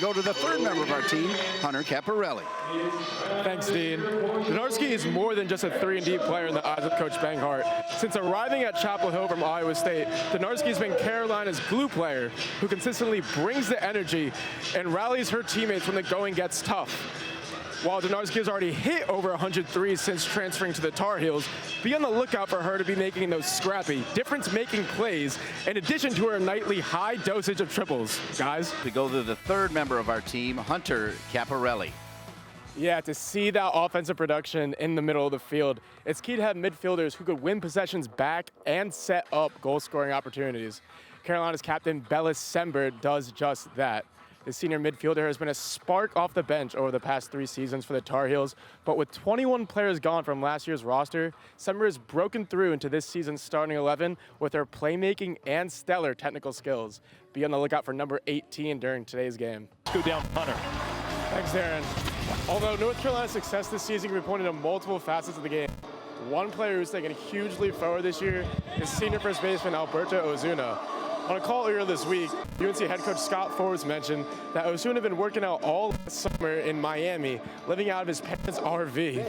go to the third member of our team, Hunter Caparelli. Thanks, Dean. Donarski is more than just a 3-and-D player in the eyes of Coach Banghart. Since arriving at Chapel Hill from Iowa State, Donarski's been Carolina's glue player who consistently brings the energy and rallies her teammates when the going gets tough. While Donarski has already hit over 100 threes since transferring to the Tar Heels, be on the lookout for her to be making those scrappy, difference-making plays, in addition to her nightly high dosage of triples. Guys? We go to the third member of our team, Hunter Caparelli. Yeah, to see that offensive production in the middle of the field, it's key to have midfielders who could win possessions back and set up goal-scoring opportunities. Carolina's captain, Bellis Sember, does just that. The senior midfielder has been a spark off the bench over the past 3 seasons for the Tar Heels, but with 21 players gone from last year's roster, Sember has broken through into this season's starting 11 with her playmaking and stellar technical skills. Be on the lookout for number 18 during today's game. Let's go down Hunter. Thanks, Darren. Although North Carolina's success this season can be pointed to multiple facets of the game, one player who's taken a huge leap forward this year is senior first baseman Alberto Ozuna. On a call earlier this week, UNC head coach Scott Forbes mentioned that Ozuna had been working out all summer in Miami, living out of his parents' RV.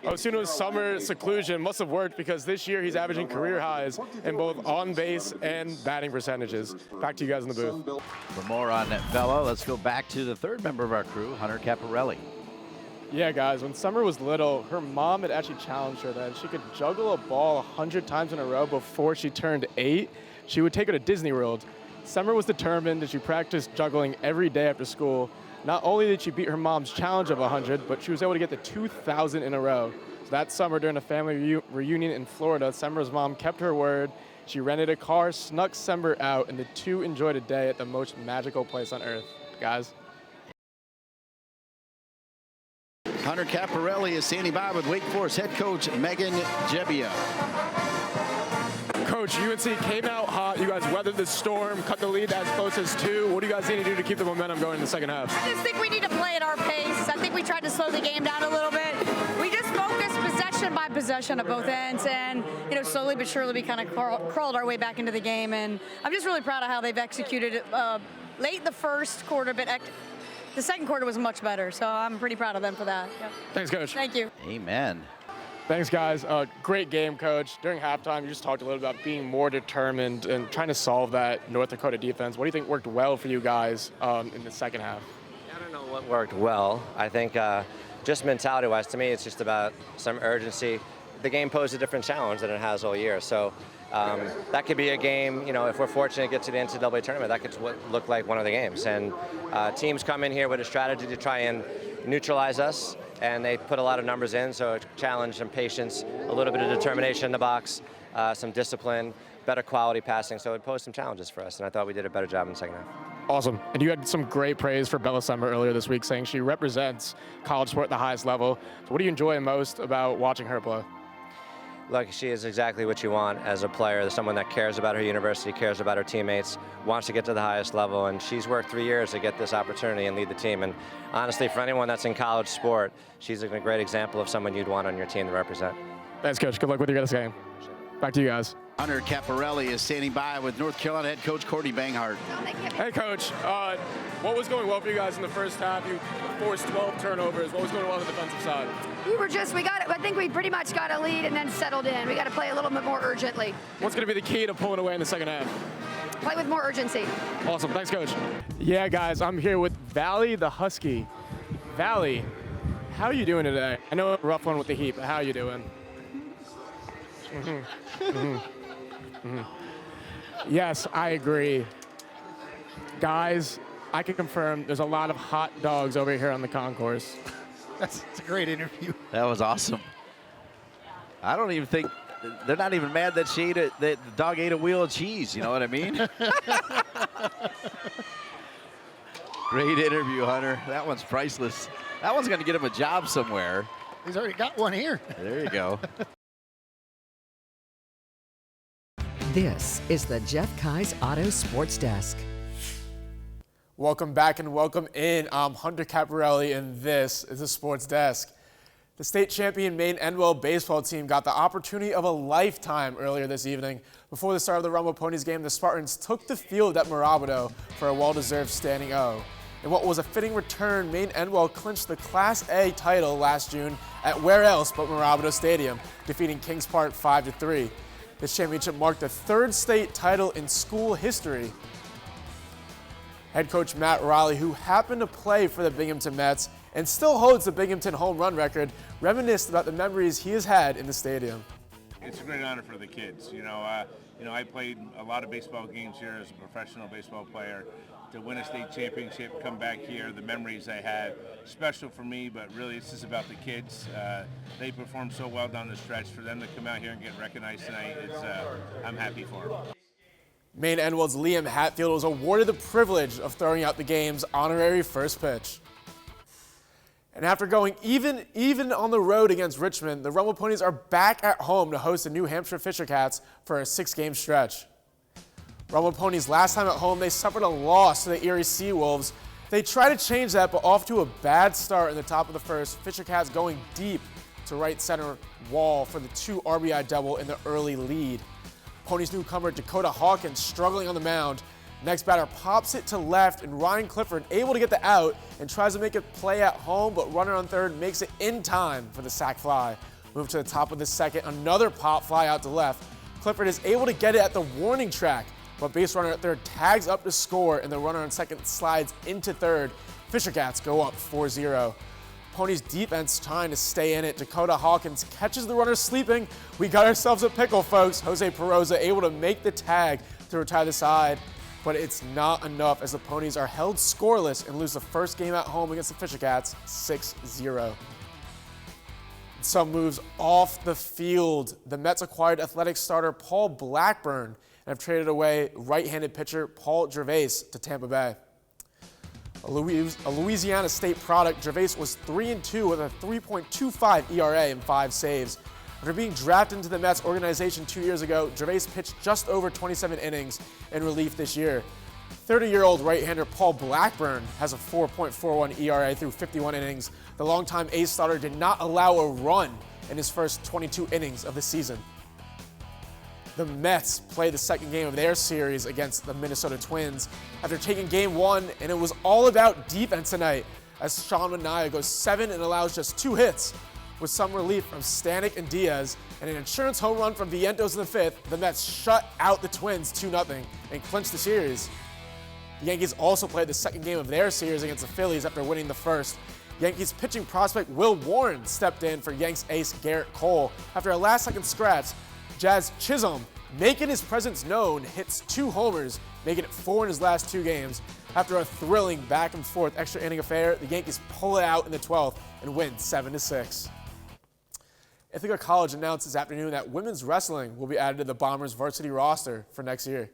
Osuna's summer seclusion must have worked because this year he's averaging career highs in both on-base and batting percentages. Back to you guys in the booth. For more on Bella, let's go back to the third member of our crew, Hunter Caparelli. Yeah, guys, when Summer was little, her mom had actually challenged her that if she could juggle a ball 100 times in a row before she turned 8, she would take her to Disney World. Summer was determined and she practiced juggling every day after school. Not only did she beat her mom's challenge of 100, but she was able to get to 2,000 in a row. So that summer during a family reunion in Florida, Summer's mom kept her word. She rented a car, snuck Summer out, and the two enjoyed a day at the most magical place on earth. Guys. Hunter Caparelli is standing by with Wake Forest head coach Megan Jebbia. Coach, UNC came out hot. You guys weathered the storm, cut the lead as close as 2. What do you guys need to do to keep the momentum going in the second half? I just think we need to play at our pace. I think we tried to slow the game down a little bit. We just focused possession by possession at both ends, and slowly but surely we kind of crawled our way back into the game. And I'm just really proud of how they've executed it late in the first quarter, but the second quarter was much better. So I'm pretty proud of them for that. Yep. Thanks, Coach. Thank you. Amen. Thanks, guys. Great game, Coach. During halftime, you just talked a little about being more determined and trying to solve that North Dakota defense. What do you think worked well for you guys in the second half? I don't know what worked well. I think just mentality-wise, to me, it's just about some urgency. The game posed a different challenge than it has all year. So that could be a game, if we're fortunate to get to the NCAA tournament, that could look like one of the games. And teams come in here with a strategy to try and neutralize us, and they put a lot of numbers in, so it's challenge, some patience, a little bit of determination in the box, some discipline, better quality passing, so it posed some challenges for us, and I thought we did a better job in the second half. Awesome. And you had some great praise for Bella Summer earlier this week, saying she represents college sport at the highest level. So what do you enjoy most about watching her play? Look, she is exactly what you want as a player, someone that cares about her university, cares about her teammates, wants to get to the highest level, and she's worked 3 years to get this opportunity and lead the team. And honestly, for anyone that's in college sport, she's a great example of someone you'd want on your team to represent. Thanks, Coach. Good luck with your guys' game. Back to you guys. Hunter Caparelli is standing by with North Carolina head coach Courtney Banghart. Hey, Coach. What was going well for you guys in the first half? You forced 12 turnovers. What was going well on the defensive side? I think we pretty much got a lead and then settled in. We got to play a little bit more urgently. What's going to be the key to pulling away in the second half? Play with more urgency. Awesome. Thanks, Coach. Yeah, guys, I'm here with Valley the Husky. Valley, how are you doing today? I know a rough one with the heat, but how are you doing? Yes, I agree. Guys, I can confirm there's a lot of hot dogs over here on the concourse. That's a great interview. That was awesome. I don't even think, they're not even mad that the dog ate a wheel of cheese, you know what I mean? Great interview, Hunter. That one's priceless. That one's going to get him a job somewhere. He's already got one here. There you go. This is the Jeff Kai's Auto Sports Desk. Welcome back and welcome in. I'm Hunter Caparelli, and this is the Sports Desk. The state champion Maine Endwell baseball team got the opportunity of a lifetime earlier this evening. Before the start of the Rumble Ponies game, the Spartans took the field at Mirabito for a well-deserved standing O. In what was a fitting return, Maine Endwell clinched the Class A title last June at where else but Mirabito Stadium, defeating Kings Park 5-3. This championship marked the third state title in school history. Head coach Matt Riley, who happened to play for the Binghamton Mets and still holds the Binghamton home run record, reminisced about the memories he has had in the stadium. It's a great honor for the kids. I played a lot of baseball games here as a professional baseball player. To win a state championship, come back here, the memories I have, special for me, but really this is about the kids. They performed so well down the stretch. For them to come out here and get recognized tonight, I'm happy for them. Maine Endwell's Liam Hatfield was awarded the privilege of throwing out the game's honorary first pitch. And after going even on the road against Richmond, the Rumble Ponies are back at home to host the New Hampshire Fisher Cats for a 6-game stretch. Rumble Ponies last time at home, they suffered a loss to the Erie Sea Wolves. They tried to change that, but off to a bad start in the top of the first. Fisher Cats going deep to right center wall for the 2 RBI double in the early lead. Ponies newcomer Dakota Hawkins struggling on the mound. Next batter pops it to left, and Ryan Clifford able to get the out and tries to make a play at home, but runner on third makes it in time for the sac fly. Move to the top of the second, another pop fly out to left. Clifford is able to get it at the warning track, but base runner at third tags up to score, and the runner on second slides into third. Fisher Cats go up 4-0. Ponies defense trying to stay in it. Dakota Hawkins catches the runner sleeping. We got ourselves a pickle, folks. Jose Peroza able to make the tag to retire the side, but it's not enough as the Ponies are held scoreless and lose the first game at home against the Fisher Cats 6-0. Some moves off the field. The Mets acquired Athletics starter Paul Blackburn and have traded away right-handed pitcher Paul Gervais to Tampa Bay. A Louisiana State product, Gervais was 3-2 with a 3.25 ERA and 5 saves. After being drafted into the Mets organization 2 years ago, Gervais pitched just over 27 innings in relief this year. 30-year-old right-hander Paul Blackburn has a 4.41 ERA through 51 innings. The longtime ace starter did not allow a run in his first 22 innings of the season. The Mets played the second game of their series against the Minnesota Twins after taking game 1, and it was all about defense tonight as Sean Manaea goes 7 and allows just 2 hits. With some relief from Stanek and Diaz and an insurance home run from Vientos in the 5th, the Mets shut out the Twins 2-0 and clinched the series. The Yankees also played the second game of their series against the Phillies after winning the first. Yankees pitching prospect Will Warren stepped in for Yanks ace Garrett Cole. After a last-second scratch, Jazz Chisholm, making his presence known, hits 2 homers, making it 4 in his last 2 games. After a thrilling back-and-forth extra-inning affair, the Yankees pull it out in the 12th and win 7-6. Ithaca College announced this afternoon that women's wrestling will be added to the Bombers varsity roster for next year.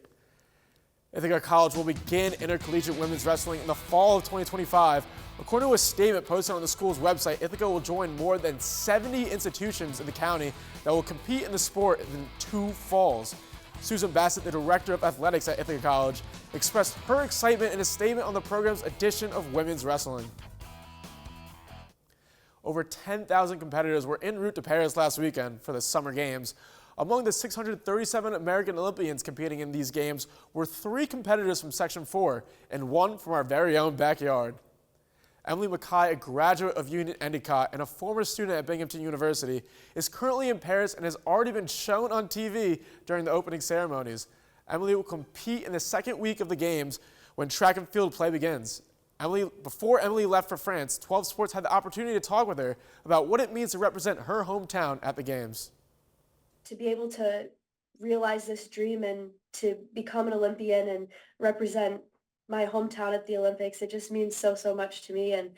Ithaca College will begin intercollegiate women's wrestling in the fall of 2025. According to a statement posted on the school's website, Ithaca will join more than 70 institutions in the county that will compete in the sport in 2 falls. Susan Bassett, the director of athletics at Ithaca College, expressed her excitement in a statement on the program's edition of women's wrestling. Over 10,000 competitors were en route to Paris last weekend for the Summer Games. Among the 637 American Olympians competing in these games were 3 competitors from Section 4 and 1 from our very own backyard. Emily Mackay, a graduate of Union Endicott and a former student at Binghamton University, is currently in Paris and has already been shown on TV during the opening ceremonies. Emily will compete in the second week of the games when track and field play begins. Before Emily left for France, 12 Sports had the opportunity to talk with her about what it means to represent her hometown at the games. To be able to realize this dream and to become an Olympian and represent my hometown at the Olympics, it just means so much to me. And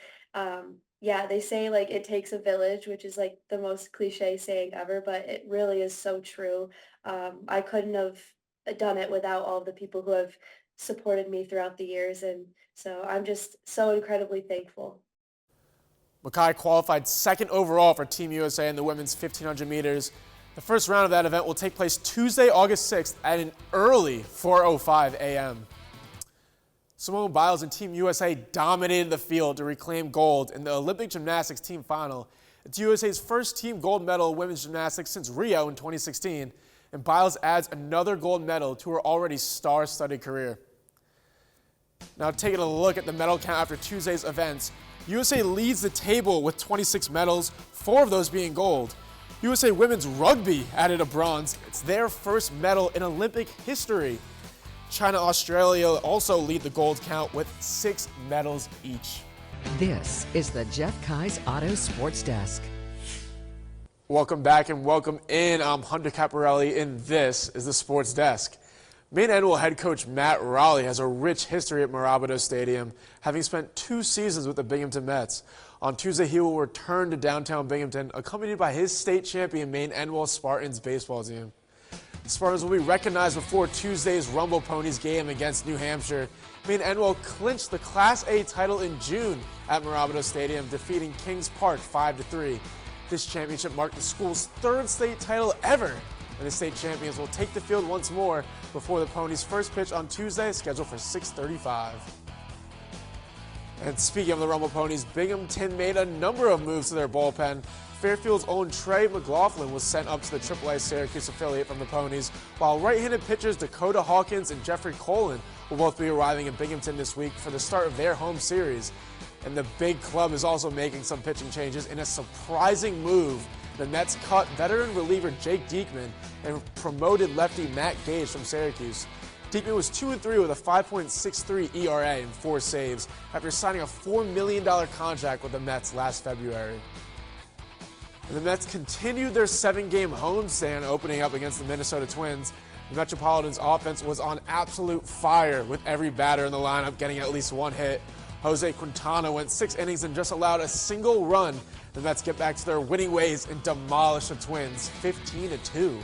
yeah, they say like it takes a village, which is like the most cliche saying ever, but it really is so true. I couldn't have done it without all the people who have supported me throughout the years, and so I'm just so incredibly thankful. Mackay qualified 2nd overall for Team USA in the women's 1,500 meters. The first round of that event will take place Tuesday, August 6th at an early 4:05 a.m. Simone Biles and Team USA dominated the field to reclaim gold in the Olympic gymnastics team final. It's USA's first team gold medal in women's gymnastics since Rio in 2016, and Biles adds another gold medal to her already star-studded career. Now taking a look at the medal count after Tuesday's events, USA leads the table with 26 medals, 4 of those being gold. USA Women's Rugby added a bronze. It's their first medal in Olympic history. China, Australia also lead the gold count with 6 medals each. This is the Jeff Kai's Auto Sports Desk. Welcome back and welcome in. I'm Hunter Caparelli, and this is the Sports Desk. Maine Annual head coach Matt Raleigh has a rich history at Mirabito Stadium, having spent 2 seasons with the Binghamton Mets. On Tuesday, he will return to downtown Binghamton, accompanied by his state champion Maine Annual Spartans baseball team. The Spartans will be recognized before Tuesday's Rumble Ponies game against New Hampshire. Maine Annual clinched the Class A title in June at Mirabito Stadium, defeating Kings Park 5-3. This championship marked the school's 3rd state title ever, and the state champions will take the field once more before the Ponies' first pitch on Tuesday, scheduled for 6:35. And speaking of the Rumble Ponies, Binghamton made a number of moves to their bullpen. Fairfield's own Trey McLaughlin was sent up to the AAA Syracuse affiliate from the Ponies, while right-handed pitchers Dakota Hawkins and Jeffrey Colin will both be arriving in Binghamton this week for the start of their home series. And the big club is also making some pitching changes in a surprising move. The Mets cut veteran reliever Jake Diekman and promoted lefty Matt Gage from Syracuse. Diekman was 2-3 with a 5.63 ERA and 4 saves after signing a $4 million contract with the Mets last February. And the Mets continued their 7-game homestand, opening up against the Minnesota Twins. The Metropolitans' offense was on absolute fire, with every batter in the lineup getting at least 1 hit. Jose Quintana went 6 innings and just allowed a single run. The Mets get back to their winning ways and demolish the Twins, 15-2.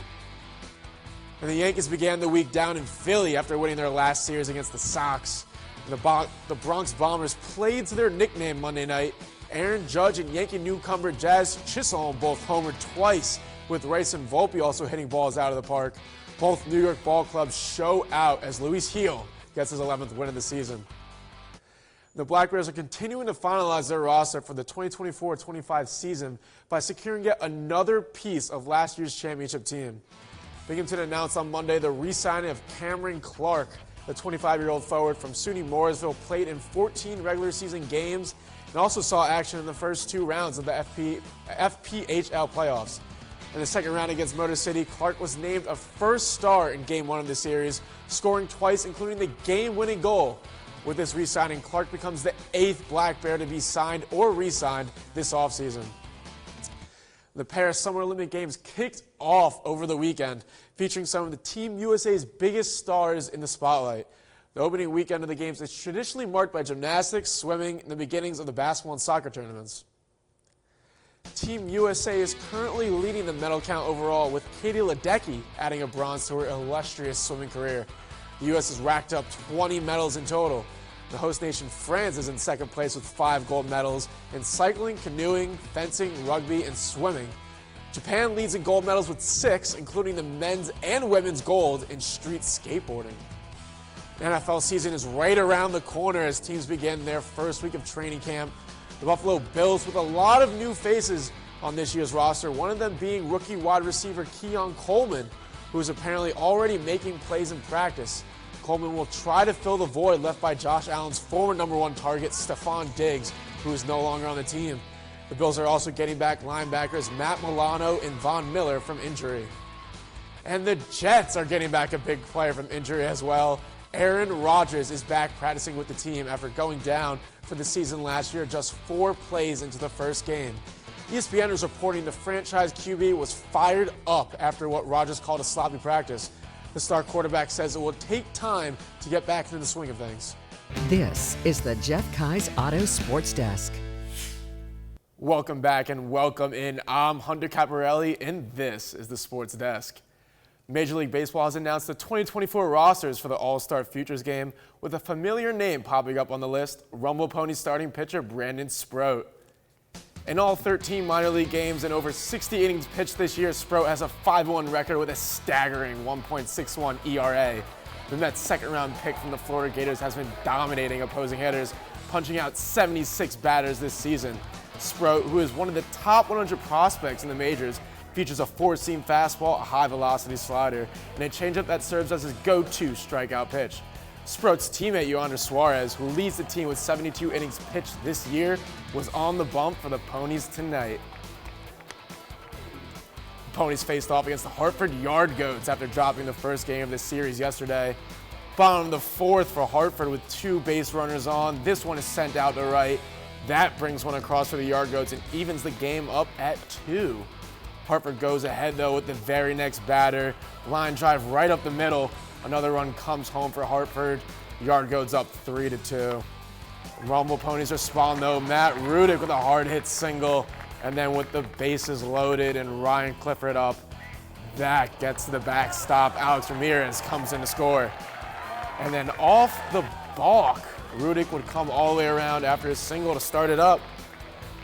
And the Yankees began the week down in Philly after winning their last series against the Sox. The Bronx Bombers played to their nickname Monday night. Aaron Judge and Yankee newcomer Jazz Chisholm both homered twice, with Rice and Volpe also hitting balls out of the park. Both New York ball clubs show out as Luis Gil gets his 11th win of the season. The Black Bears are continuing to finalize their roster for the 2024-25 season by securing yet another piece of last year's championship team. Binghamton announced on Monday the re-signing of Cameron Clark. The 25-year-old forward from SUNY Mooresville played in 14 regular season games and also saw action in the first 2 rounds of the FPHL playoffs. In the second round against Motor City, Clark was named a first star in Game 1 of the series, scoring twice, including the game-winning goal. With this re-signing, Clark becomes the 8th Black Bear to be signed or re-signed this offseason. The Paris Summer Olympic Games kicked off over the weekend, featuring some of the Team USA's biggest stars in the spotlight. The opening weekend of the Games is traditionally marked by gymnastics, swimming, and the beginnings of the basketball and soccer tournaments. Team USA is currently leading the medal count overall, with Katie Ledecky adding a bronze to her illustrious swimming career. The U.S. has racked up 20 medals in total. The host nation, France, is in second place with 5 gold medals in cycling, canoeing, fencing, rugby, and swimming. Japan leads in gold medals with 6, including the men's and women's gold in street skateboarding. The NFL season is right around the corner as teams begin their first week of training camp. The Buffalo Bills with a lot of new faces on this year's roster, one of them being rookie wide receiver Keon Coleman, who is apparently already making plays in practice. Coleman will try to fill the void left by Josh Allen's former #1 target, Stephon Diggs, who is no longer on the team. The Bills are also getting back linebackers Matt Milano and Von Miller from injury. And the Jets are getting back a big player from injury as well. Aaron Rodgers is back practicing with the team after going down for the season last year, just 4 plays into the first game. ESPN is reporting the franchise QB was fired up after what Rodgers called a sloppy practice. The star quarterback says it will take time to get back into the swing of things. This is the Jeff Kai's Auto Sports Desk. Welcome back and welcome in. I'm Hunter Caparelli, and this is the Sports Desk. Major League Baseball has announced the 2024 rosters for the All-Star Futures game, with a familiar name popping up on the list, Rumble Ponies starting pitcher Brandon Sproat. In all 13 minor league games and over 60 innings pitched this year, Sproat has a 5-1 record with a staggering 1.61 ERA. The Mets' second-round pick from the Florida Gators has been dominating opposing hitters, punching out 76 batters this season. Sproat, who is one of the top 100 prospects in the majors, features a 4-seam fastball, a high-velocity slider, and a changeup that serves as his go-to strikeout pitch. Sprout's teammate, Yohander Suarez, who leads the team with 72 innings pitched this year, was on the bump for the Ponies tonight. The Ponies faced off against the Hartford Yard Goats after dropping the first game of the series yesterday. Bottom of the fourth for Hartford with 2 base runners on. This one is sent out to right. That brings one across for the Yard Goats and evens the game up at 2. Hartford goes ahead, though, with the very next batter. Line drive right up the middle. Another run comes home for Hartford. Yard Goats up 3-2. Rumble Ponies respond, though. Matt Rudick with a hard-hit single. And then with the bases loaded and Ryan Clifford up, that gets to the backstop. Alex Ramirez comes in to score. And then off the balk, Rudick would come all the way around after his single to start it up.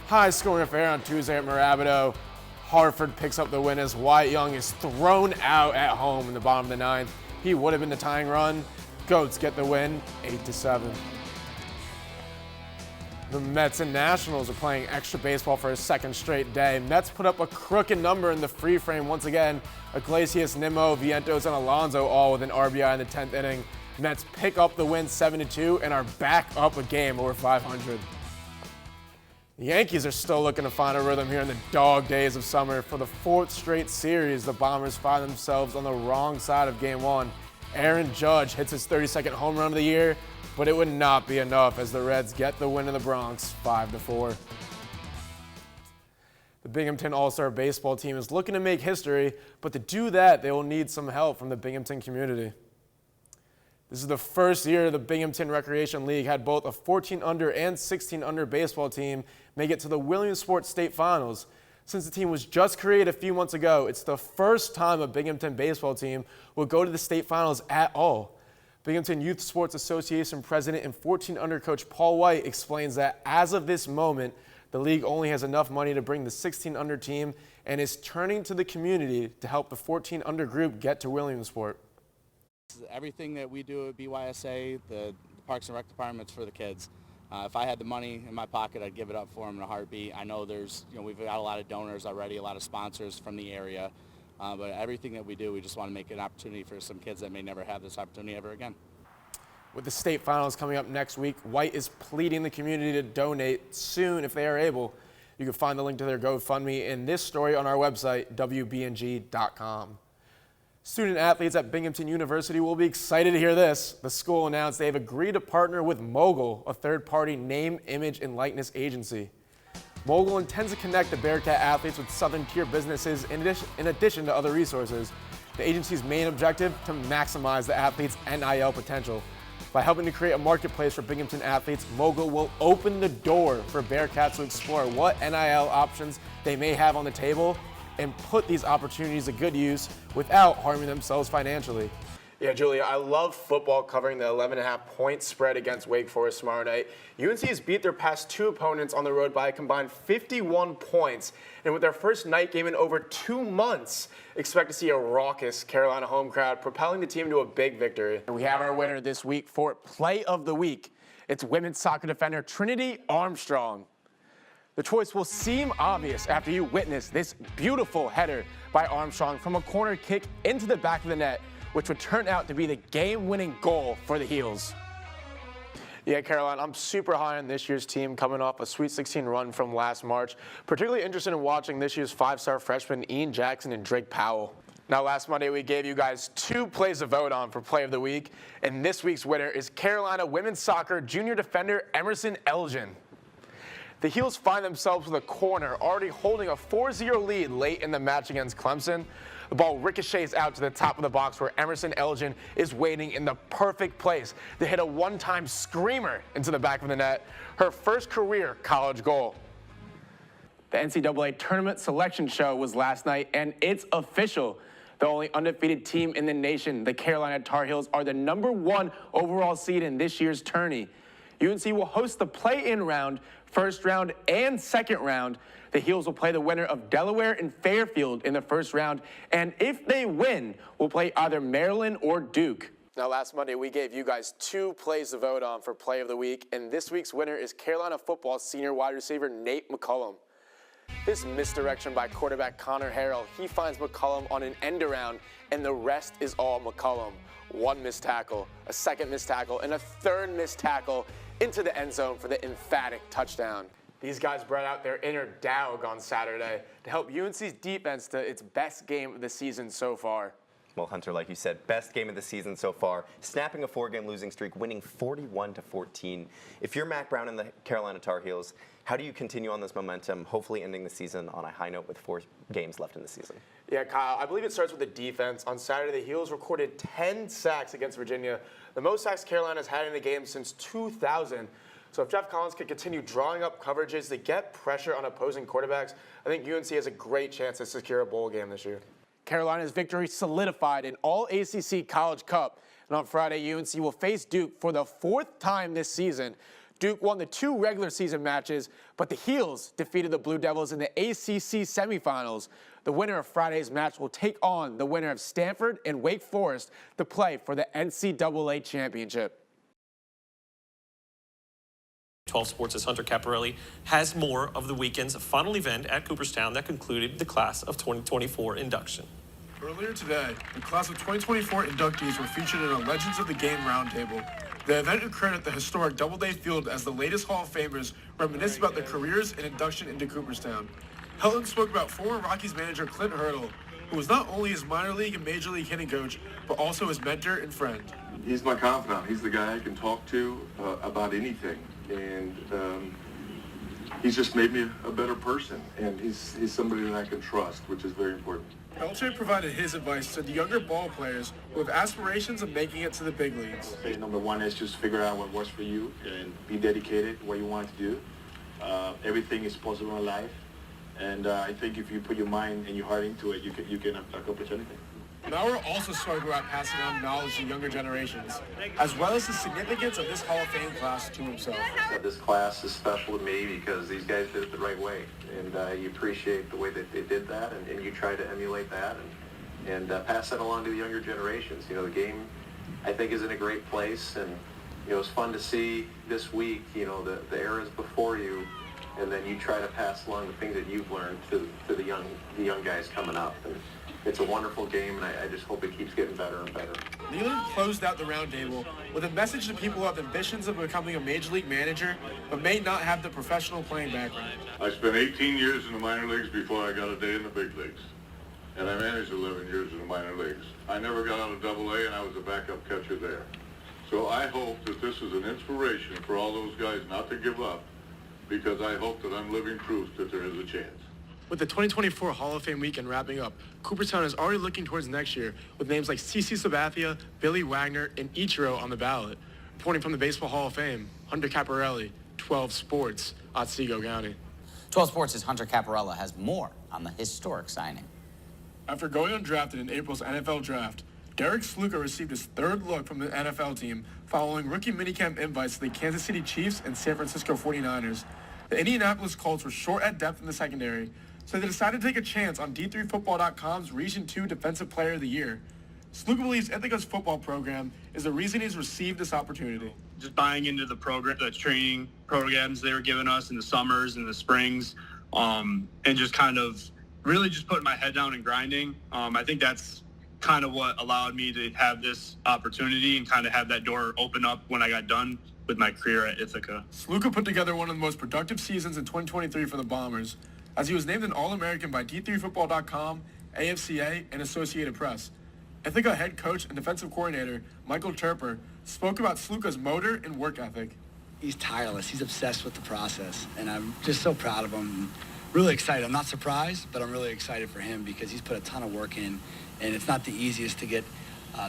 High-scoring affair on Tuesday at Mirabito. Hartford picks up the win as Wyatt Young is thrown out at home in the bottom of the 9th. He would have been the tying run. Goats get the win, 8-7. The Mets and Nationals are playing extra baseball for a second straight day. Mets put up a crooked number in the free frame once again. Iglesias, Nimmo, Vientos, and Alonso all with an RBI in the 10th inning. Mets pick up the win 7-2 and are back up a game over 500. The Yankees are still looking to find a rhythm here in the dog days of summer. For the 4th straight series, the Bombers find themselves on the wrong side of Game 1. Aaron Judge hits his 32nd home run of the year, but it would not be enough as the Reds get the win in the Bronx, 5-4. The Binghamton All-Star Baseball team is looking to make history, but to do that, they will need some help from the Binghamton community. This is the first year the Binghamton Recreation League had both a 14-under and 16-under baseball team make it to the Williamsport State Finals. Since the team was just created a few months ago, it's the first time a Binghamton baseball team will go to the state finals at all. Binghamton Youth Sports Association President and 14-under coach Paul White explains that as of this moment, the league only has enough money to bring the 16-under team and is turning to the community to help the 14-under group get to Williamsport. Everything that we do at BYSA, the Parks and Rec department's for the kids. If I had the money in my pocket, I'd give it up for them in a heartbeat. I know we've got a lot of donors already, a lot of sponsors from the area, but everything that we do, we just want to make an opportunity for some kids that may never have this opportunity ever again. With the state finals coming up next week, White is pleading the community to donate soon if they are able. You can find the link to their GoFundMe in this story on our website, wbng.com. Student athletes at Binghamton University will be excited to hear this. The school announced they have agreed to partner with Mogul, a third-party name, image, and likeness agency. Mogul intends to connect the Bearcat athletes with Southern-tier businesses in addition to other resources. The agency's main objective, to maximize the athletes' NIL potential. By helping to create a marketplace for Binghamton athletes, Mogul will open the door for Bearcats to explore what NIL options they may have on the table and put these opportunities to good use without harming themselves financially. Yeah, Julia, I love football covering the 11.5-point spread against Wake Forest tomorrow night. UNC has beat their past 2 opponents on the road by a combined 51 points. And with their first night game in over 2 months, expect to see a raucous Carolina home crowd propelling the team to a big victory. We have our winner this week for Play of the Week. It's women's soccer defender Trinity Armstrong. The choice will seem obvious after you witness this beautiful header by Armstrong from a corner kick into the back of the net, which would turn out to be the game-winning goal for the Heels. Yeah, Caroline, I'm super high on this year's team coming off a Sweet 16 run from last March. Particularly interested in watching this year's 5-star freshmen Ian Jackson and Drake Powell. Now, last Monday, we gave you guys 2 plays to vote on for Play of the Week, and this week's winner is Carolina women's soccer junior defender Emerson Elgin. The Heels find themselves with a corner, already holding a 4-0 lead late in the match against Clemson. The ball ricochets out to the top of the box where Emerson Elgin is waiting in the perfect place to hit a one-time screamer into the back of the net, her first career college goal. The NCAA Tournament Selection Show was last night, and it's official. The only undefeated team in the nation, the Carolina Tar Heels, are the #1 overall seed in this year's tourney. UNC will host the play-in round, first round, and second round. The Heels will play the winner of Delaware and Fairfield in the first round, and if they win, will play either Maryland or Duke. Now, last Monday, we gave you guys 2 plays to vote on for Play of the Week, and this week's winner is Carolina football senior wide receiver Nate McCullum. This misdirection by quarterback Connor Harrell, he finds McCullum on an end around, and the rest is all McCullum. one missed tackle, a second missed tackle, and a third missed tackle into the end zone for the emphatic touchdown. These guys brought out their inner dog on Saturday to help UNC's defense to its best game of the season so far. Well, Hunter, like you said, best game of the season so far, snapping a 4-game losing streak, winning 41-14. If you're Mac Brown and the Carolina Tar Heels, how do you continue on this momentum, hopefully ending the season on a high note with 4 games left in the season? Yeah, Kyle, I believe it starts with the defense. On Saturday, the Heels recorded 10 sacks against Virginia, the most sacks Carolina's had in a game since 2000. So if Jeff Collins can continue drawing up coverages to get pressure on opposing quarterbacks, I think UNC has a great chance to secure a bowl game this year. Carolina's victory solidified an All-ACC College Cup, and on Friday, UNC will face Duke for the 4th time this season. Duke won the 2 regular season matches, but the Heels defeated the Blue Devils in the ACC semifinals. The winner of Friday's match will take on the winner of Stanford and Wake Forest to play for the NCAA championship. 12 Sports' Hunter Caparelli has more of the weekend's final event at Cooperstown that concluded the class of 2024 induction. Earlier today, the class of 2024 inductees were featured in a Legends of the Game roundtable. The event occurred at the historic Doubleday Field as the latest Hall of Famers reminisce about their careers and induction into Cooperstown. Helton spoke about former Rockies manager Clint Hurdle, who was not only his minor league and major league hitting coach, but also his mentor and friend. He's my confidant. He's the guy I can talk to about anything. And he's just made me a better person. And he's somebody that I can trust, which is very important. Helton provided his advice to the younger ball players who have aspirations of making it to the big leagues. Number one is just figure out what works for you and be dedicated to what you want to do. Everything is possible in life. And I think if you put your mind and your heart into it, you can accomplish anything. Maurer also spoke about passing on knowledge to younger generations, as well as the significance of this Hall of Fame class to himself. This class is special to me because these guys did it the right way, and you appreciate the way that they did that, and you try to emulate that and pass that along to the younger generations. You know, the game, I think, is in a great place, and you know, it's fun to see this week, you know, the eras before you, and then you try to pass along the things that you've learned to the young guys coming up. And it's a wonderful game, and I just hope it keeps getting better and better. Nealon closed out the roundtable with a message to people who have ambitions of becoming a major league manager, but may not have the professional playing background. I spent 18 years in the minor leagues before I got a day in the big leagues, and I managed 11 years in the minor leagues. I never got out of Double-A, and I was a backup catcher there. So I hope that this is an inspiration for all those guys not to give up, because I hope that I'm living proof that there is a chance. With the 2024 Hall of Fame weekend wrapping up, Cooperstown is already looking towards next year with names like CeCe Sabathia, Billy Wagner, and Ichiro on the ballot. Reporting from the Baseball Hall of Fame, Hunter Caparelli, 12 Sports, Otsego County. 12 Sports' Hunter Caparella has more on the historic signing. After going undrafted in April's NFL draft, Derek Sluka received his 3rd look from the NFL team following rookie minicamp invites to the Kansas City Chiefs and San Francisco 49ers. The Indianapolis Colts were short at depth in the secondary, so they decided to take a chance on D3Football.com's Region 2 Defensive Player of the Year. Sluka believes Ithaca's football program is the reason he's received this opportunity. Just buying into the program, the training programs they were giving us in the summers and the springs, and just kind of really just putting my head down and grinding. I think that's kind of what allowed me to have this opportunity and kind of have that door open up when I got done with my career at Ithaca. Sluka put together one of the most productive seasons in 2023 for the Bombers, as he was named an All-American by D3Football.com, AFCA, and Associated Press. Ithaca head coach and defensive coordinator Michael Terper spoke about Sluka's motor and work ethic. He's tireless. He's obsessed with the process, and I'm just so proud of him. Really excited. I'm not surprised, but I'm really excited for him because he's put a ton of work in, and it's not the easiest to get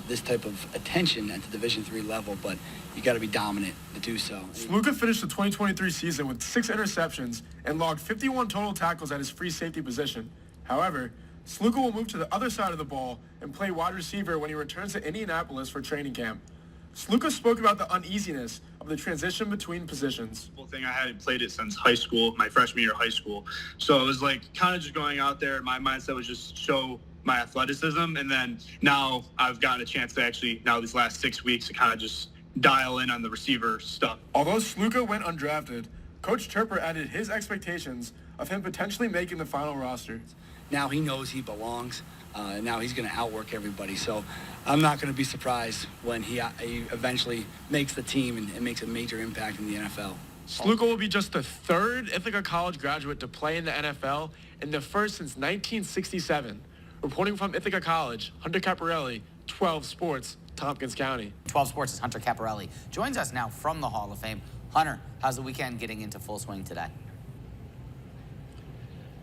this type of attention at the Division III level, but you got to be dominant to do so. Sluka finished the 2023 season with 6 interceptions and logged 51 total tackles at his free safety position. However, Sluka will move to the other side of the ball and play wide receiver when he returns to Indianapolis for training camp. Sluka spoke about the uneasiness of the transition between positions. Thing I hadn't played it since high school, my freshman year of high school. So it was like kind of just going out there. My mindset was just show my athleticism, and then now I've gotten a chance to actually, now these last 6 weeks, to kind of just dial in on the receiver stuff. Although Sluka went undrafted, Coach Terper added his expectations of him potentially making the final roster. Now he knows he belongs. And now he's going to outwork everybody. So I'm not going to be surprised when he eventually makes the team and makes a major impact in the NFL. Sluka will be just the third Ithaca College graduate to play in the NFL and the first since 1967. Reporting from Ithaca College, Hunter Caparelli, 12 Sports, Tompkins County. 12 Sports' Hunter Caparelli joins us now from the Hall of Fame. Hunter, how's the weekend getting into full swing today?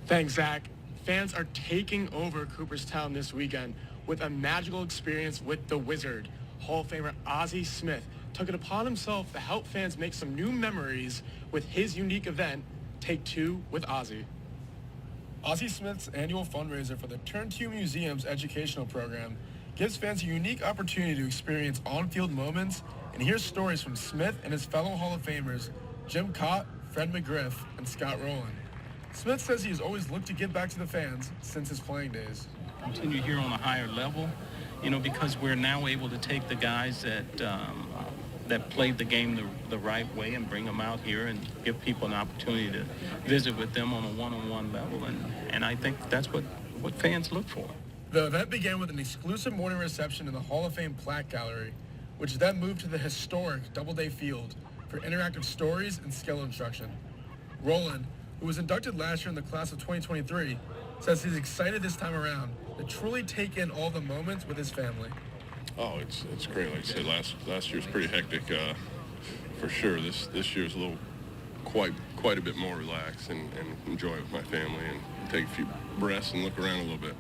Thanks, Zach. Fans are taking over Cooperstown this weekend with a magical experience with the Wizard. Hall of Famer Ozzie Smith took it upon himself to help fans make some new memories with his unique event, Take Two with Ozzie. Ozzie Smith's annual fundraiser for the Turn 2 Museum's educational program gives fans a unique opportunity to experience on-field moments and hear stories from Smith and his fellow Hall of Famers, Jim Cott, Fred McGriff, and Scott Rowland. Smith says he has always looked to give back to the fans since his playing days. Continue here on a higher level, because we're now able to take the guys that played the game the right way and bring them out here and give people an opportunity to visit with them on a one-on-one level. And I think that's what fans look for. The event began with an exclusive morning reception in the Hall of Fame Plaque Gallery, which then moved to the historic Doubleday Field for interactive stories and skill instruction. Rowland, who was inducted last year in the class of 2023, says he's excited this time around to truly take in all the moments with his family. Oh, it's great. Like I said, last year was pretty hectic for sure. This year's a little quite a bit more relaxed and enjoy it with my family and take a few breaths and look around a little bit.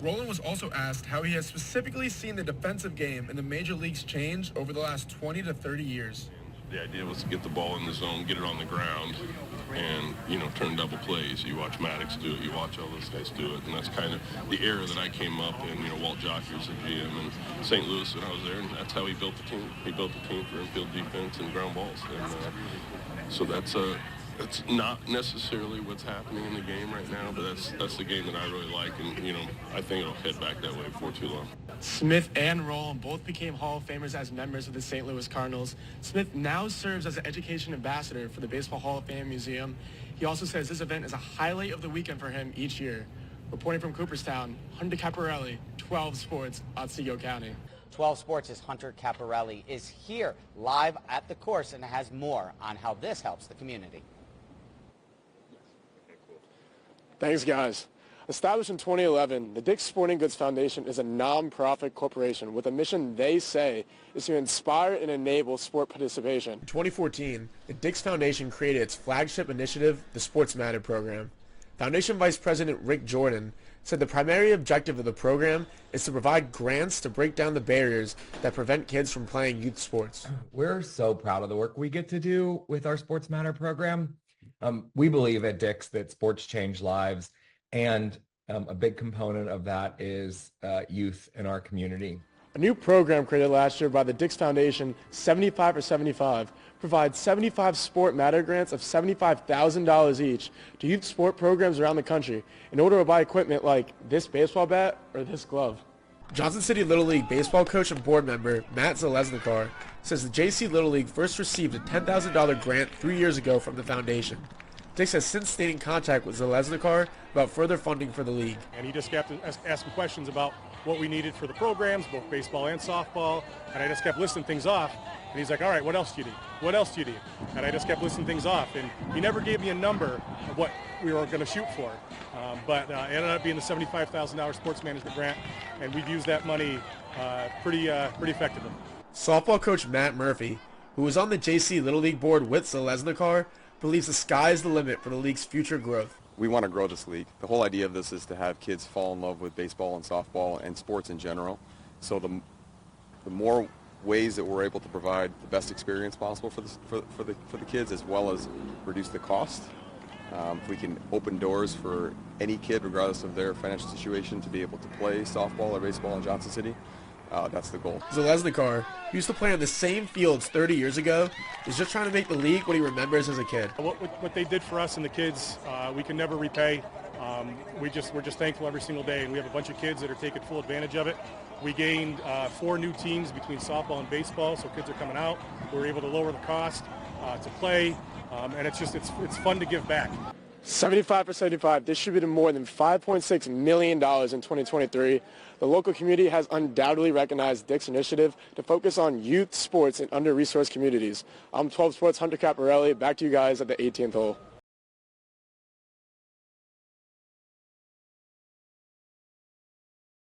Rowland was also asked how he has specifically seen the defensive game in the major leagues change over the last 20 to 30 years. The idea was to get the ball in the zone, get it on the ground, and, turn double plays. You watch Maddox do it, you watch all those guys do it, and that's kind of the era that I came up in. Walt Jockey was the GM in St. Louis when I was there, and that's how he built the team. He built the team for infield defense and ground balls. And so that's not necessarily what's happening in the game right now, but that's the game that I really like, and, I think it'll head back that way before too long. Smith and Rowland both became Hall of Famers as members of the St. Louis Cardinals. Smith now serves as an education ambassador for the Baseball Hall of Fame Museum. He also says this event is a highlight of the weekend for him each year. Reporting from Cooperstown, Hunter Caparelli, 12 Sports, Otsego County. 12 Sports' Hunter Caparelli is here live at the course and has more on how this helps the community. Thanks, guys. Established in 2011, the Dick's Sporting Goods Foundation is a non-profit corporation with a mission they say is to inspire and enable sport participation. In 2014, the Dick's Foundation created its flagship initiative, the Sports Matter program. Foundation Vice President Rick Jordan said the primary objective of the program is to provide grants to break down the barriers that prevent kids from playing youth sports. We're so proud of the work we get to do with our Sports Matter program. We believe at Dick's that sports change lives, and a big component of that is youth in our community. A new program created last year by the Dick's Foundation, 75 for 75, provides 75 Sport Matter grants of $75,000 each to youth sport programs around the country in order to buy equipment like this baseball bat or this glove. Johnson City Little League baseball coach and board member Matt Zalesnikar says the JC Little League first received a $10,000 grant 3 years ago from the foundation. Dick's has since stayed in contact with Zalesnikar about further funding for the league. And he just kept asking questions about what we needed for the programs, both baseball and softball, and I just kept listing things off. And he's like, all right, what else do you need? What else do you need? And I just kept listing things off. And he never gave me a number of what we were going to shoot for. But it ended up being the $75,000 sports management grant, and we've used that money pretty effectively. Softball coach Matt Murphy, who was on the JC Little League board with Zalesnikar, believes the sky is the limit for the league's future growth. We want to grow this league. The whole idea of this is to have kids fall in love with baseball and softball and sports in general. So the more ways that we're able to provide the best experience possible for the kids, as well as reduce the cost. If we can open doors for any kid, regardless of their financial situation, to be able to play softball or baseball in Johnson City, that's the goal. Zalesnikar, who used to play on the same fields 30 years ago, is just trying to make the league what he remembers as a kid. What they did for us and the kids, we can never repay. We're just thankful every single day, and we have a bunch of kids that are taking full advantage of it. We gained 4 new teams between softball and baseball, so kids are coming out. We were able to lower the cost to play, and it's fun to give back. 75 for 75, distributed more than $5.6 million in 2023. The local community has undoubtedly recognized Dick's initiative to focus on youth sports in under-resourced communities. I'm 12 Sports Hunter Caparelli. Back to you guys at the 18th hole.